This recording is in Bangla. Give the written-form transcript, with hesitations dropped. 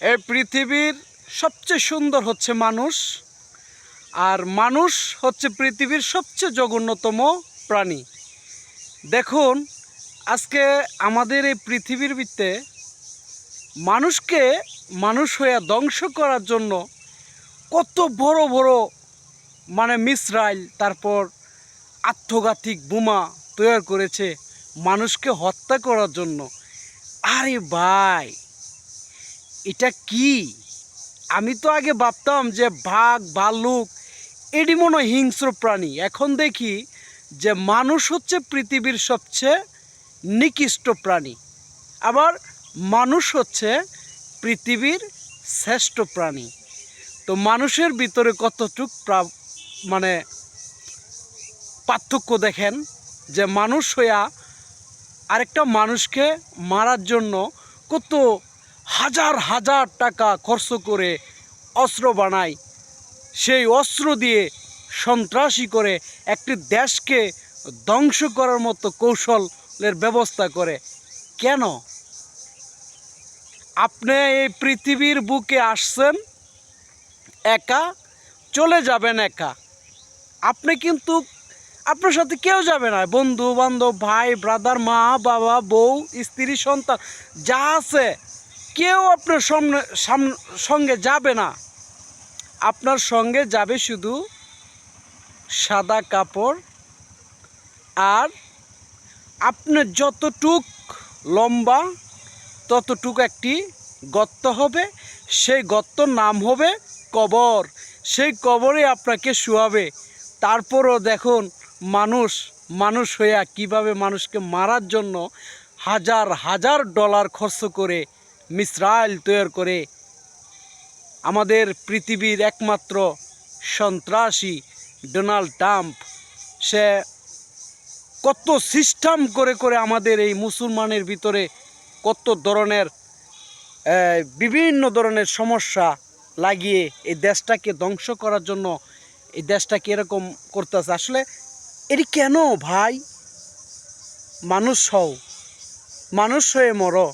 এই পৃথিবীর সবচেয়ে সুন্দর হচ্ছে মানুষ, আর মানুষ হচ্ছে পৃথিবীর সবচেয়ে জঘন্যতম প্রাণী। দেখুন, আজকে আমাদের এই পৃথিবীর ভিত্তে মানুষকে মানুষ হয়ে ধ্বংস করার জন্য কত বড় বড় মিসাইল, তারপর আত্মঘাতিক বোমা তৈরি করেছে মানুষকে হত্যা করার জন্য। আরে ভাই, এটা কি? আমি তো আগে ভাবতাম যে বাঘ ভাল্লুক এটি মনে হয় হিংস্র প্রাণী। এখন দেখি যে মানুষ হচ্ছে পৃথিবীর সবচেয়ে নিকৃষ্ট প্রাণী, আবার মানুষ হচ্ছে পৃথিবীর শ্রেষ্ঠ প্রাণী। তো মানুষের ভিতরে কতটুক পার্থক্য দেখেন, যে মানুষ হইয়া আরেকটা মানুষকে মারার জন্য কত হাজার হাজার টাকা খরচ করে অস্ত্র বানায়, সেই অস্ত্র দিয়ে সন্ত্রাসী করে একটি দেশকে ধ্বংস করার মতো কৌশলের ব্যবস্থা করে। কেন? আপনি এই পৃথিবীর বুকে আসছেন একা, চলে যাবেন একা। আপনি কিন্তু আপনার সাথে কেউ যাবে না, বন্ধু বান্ধব, ভাই ব্রাদার, মা বাবা, বউ, স্ত্রী, সন্তান যা আছে কেউ আপনার সঙ্গে যাবে না। আপনার সঙ্গে যাবে শুধু সাদা কাপড়, আর আপনার যতটুক লম্বা ততটুক একটি গর্ত হবে, সেই গর্তর নাম হবে কবর। সেই কবরে আপনাকে শুয়াবে। তারপরও দেখুন মানুষ হইয়া কিভাবে মানুষকে মারার জন্য হাজার হাজার ডলার খরচ করে মিসাইল তৈরি করে। আমাদের পৃথিবীর একমাত্র সন্ত্রাসী ডোনাল্ড ট্রাম্প, সে কত সিস্টেম করে করে আমাদের এই মুসলমানের ভিতরে কত ধরনের বিভিন্ন ধরনের সমস্যা লাগিয়ে এই দেশটাকে ধ্বংস করার জন্য এই দেশটাকে এরকম করতেছে। আসলে এটি কেন ভাই? মানুষ হও, মানুষ হয়ে মরো।